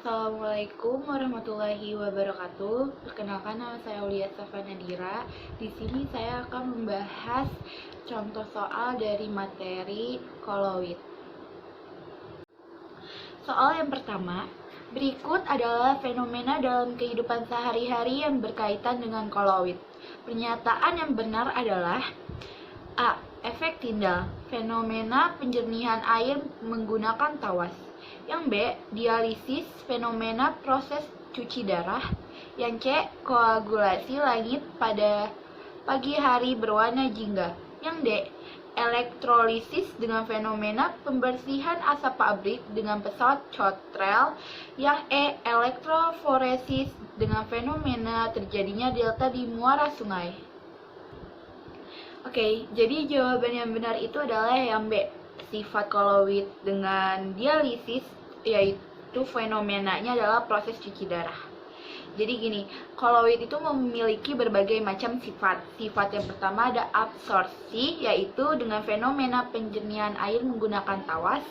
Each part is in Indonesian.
Assalamualaikum warahmatullahi wabarakatuh. Perkenalkan, nama saya Aulia Safa Nadira. Di sini saya akan membahas contoh soal dari materi koloid. Soal yang pertama, berikut adalah fenomena dalam kehidupan sehari-hari yang berkaitan dengan koloid. Pernyataan yang benar adalah A. Efek Tyndall, fenomena penjernihan air menggunakan tawas. Yang B. Dialisis, fenomena proses cuci darah. Yang C. Koagulasi langit pada pagi hari berwarna jingga. Yang D. Elektrolisis dengan fenomena pembersihan asap pabrik dengan pesawat Chotrel. Yang E. Elektroforesis dengan fenomena terjadinya delta di muara sungai. Oke, jadi jawaban yang benar itu adalah yang B. Sifat koloid dengan dialisis, yaitu fenomenanya adalah proses cuci darah. Jadi gini, koloid itu memiliki berbagai macam sifat. Sifat yang pertama ada absorpsi, yaitu dengan fenomena penjernihan air menggunakan tawas.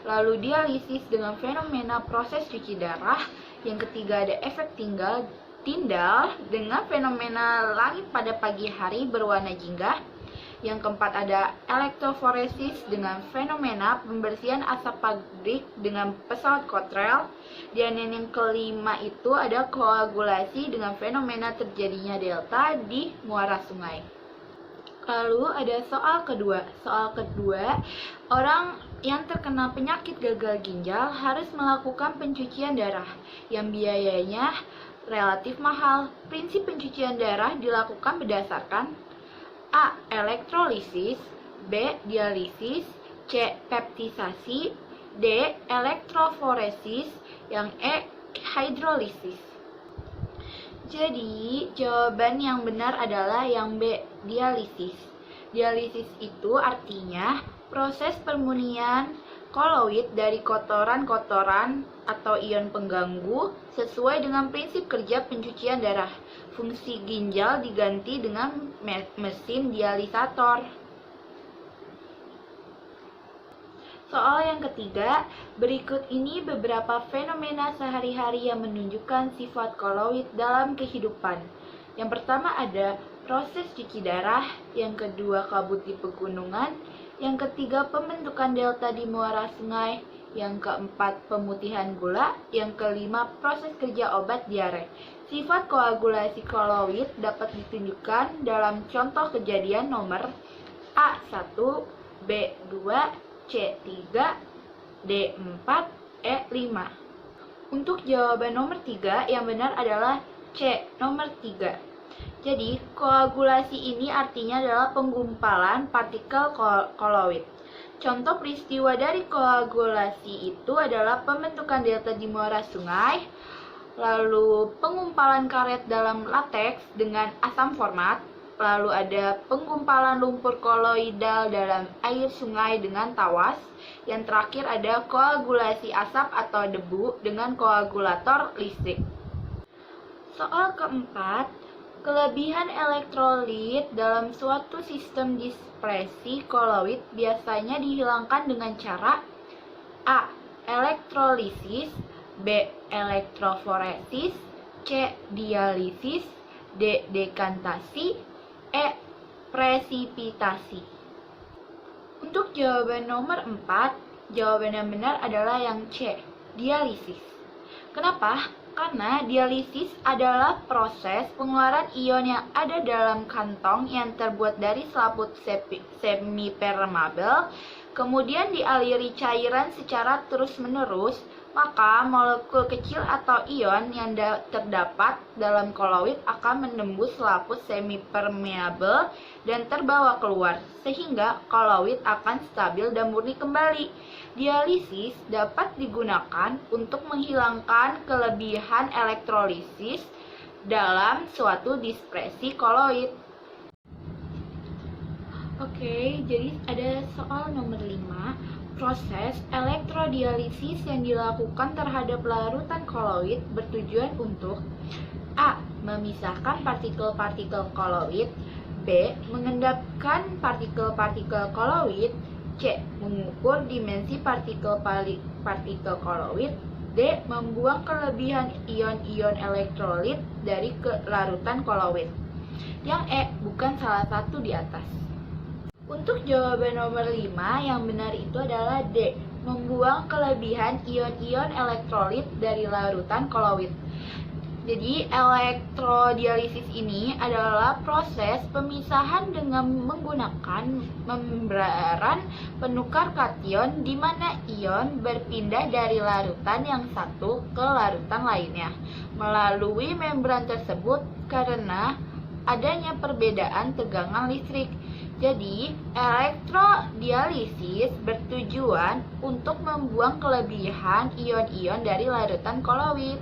Lalu dialisis dengan fenomena proses cuci darah. Yang ketiga ada efek Tyndall dengan fenomena langit pada pagi hari berwarna jingga. Yang keempat ada elektroforesis dengan fenomena pembersihan asap pabrik dengan pesawat Chotrel. Dan yang kelima itu ada koagulasi dengan fenomena terjadinya delta di muara sungai. Lalu ada soal kedua. Soal kedua, orang yang terkena penyakit gagal ginjal harus melakukan pencucian darah yang biayanya relatif mahal. Prinsip pencucian darah dilakukan berdasarkan A. Elektrolisis, B. Dialisis, C. Peptisasi, D. Elektroforesis, yang E. Hidrolisis. Jadi, jawaban yang benar adalah yang B. Dialisis. Dialisis itu artinya proses permurnian koloid dari kotoran-kotoran atau ion pengganggu sesuai dengan prinsip kerja pencucian darah. Fungsi ginjal diganti dengan mesin dialisator. Soal yang ketiga, berikut ini beberapa fenomena sehari-hari yang menunjukkan sifat koloid dalam kehidupan. Yang pertama ada proses cuci darah, yang kedua kabut di pegunungan, yang ketiga pembentukan delta di muara sungai, yang keempat pemutihan gula, yang kelima proses kerja obat diare. Sifat koagulasi koloid dapat ditunjukkan dalam contoh kejadian nomor A1, B2, C3, D4, E5. Untuk jawaban nomor 3 yang benar adalah C, nomor 3. Jadi, koagulasi ini artinya adalah penggumpalan partikel koloid. Contoh peristiwa dari koagulasi itu adalah pembentukan delta di muara sungai, lalu penggumpalan karet dalam lateks dengan asam format, lalu ada penggumpalan lumpur koloidal dalam air sungai dengan tawas, yang terakhir ada koagulasi asap atau debu dengan koagulator listrik. Soal keempat, kelebihan elektrolit dalam suatu sistem dispersi koloid biasanya dihilangkan dengan cara A. Elektrolisis, B. Elektroforesis, C. Dialisis, D. Dekantasi, E. Presipitasi. Untuk jawaban nomor 4, jawaban yang benar adalah yang C, dialisis. Kenapa? Karena dialisis adalah proses pengeluaran ion yang ada dalam kantong yang terbuat dari selaput semipermeabel, kemudian dialiri cairan secara terus-menerus, maka molekul kecil atau ion yang terdapat dalam koloid akan menembus selaput semipermeabel dan terbawa keluar, sehingga koloid akan stabil dan murni kembali. Dialisis dapat digunakan untuk menghilangkan kelebihan elektrolisis dalam suatu dispersi koloid. Oke, jadi ada soal nomor 5. Proses elektrodialisis yang dilakukan terhadap larutan koloid bertujuan untuk A. Memisahkan partikel-partikel koloid, B. Mengendapkan partikel-partikel koloid, C. Mengukur dimensi partikel koloid, D. Membuang kelebihan ion-ion elektrolit dari larutan koloid. Yang E. Bukan salah satu di atas. Untuk jawaban nomor 5, yang benar itu adalah D. Membuang kelebihan ion-ion elektrolit dari larutan koloid. Jadi, elektrodialisis ini adalah proses pemisahan dengan menggunakan membran penukar kation di mana ion berpindah dari larutan yang satu ke larutan lainnya melalui membran tersebut karena adanya perbedaan tegangan listrik. Jadi, elektrodialisis bertujuan untuk membuang kelebihan ion-ion dari larutan koloid.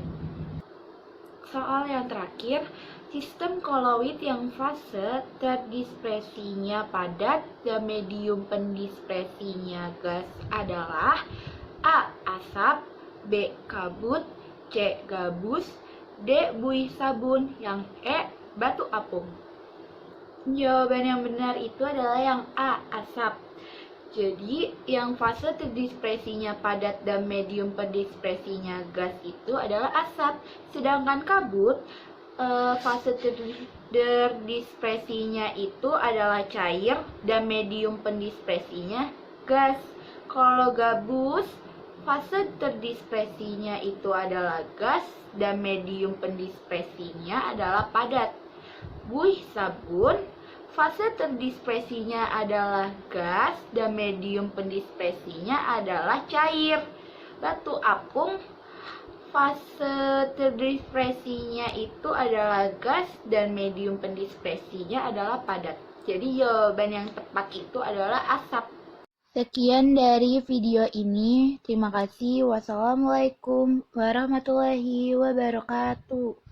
Soal yang terakhir, sistem koloid yang fase terdispersinya padat dan medium pendispersinya gas adalah A. Asap, B. Kabut, C. Gabus, D. Buih sabun, yang E. Batu apung. Jawaban yang benar itu adalah yang A. Asap. Jadi, yang fase terdispersinya padat dan medium pendispersinya gas itu adalah asap. Sedangkan kabut, fase terdispersinya itu adalah cair dan medium pendispersinya gas. Kalau gabus, fase terdispersinya itu adalah gas dan medium pendispersinya adalah padat. Buih sabun, fase terdispersinya adalah gas dan medium pendispersinya adalah cair. Batu apung, fase terdispersinya itu adalah gas dan medium pendispersinya adalah padat. Jadi jawaban yang tepat itu adalah asap. Sekian dari video ini. Terima kasih. Wassalamualaikum warahmatullahi wabarakatuh.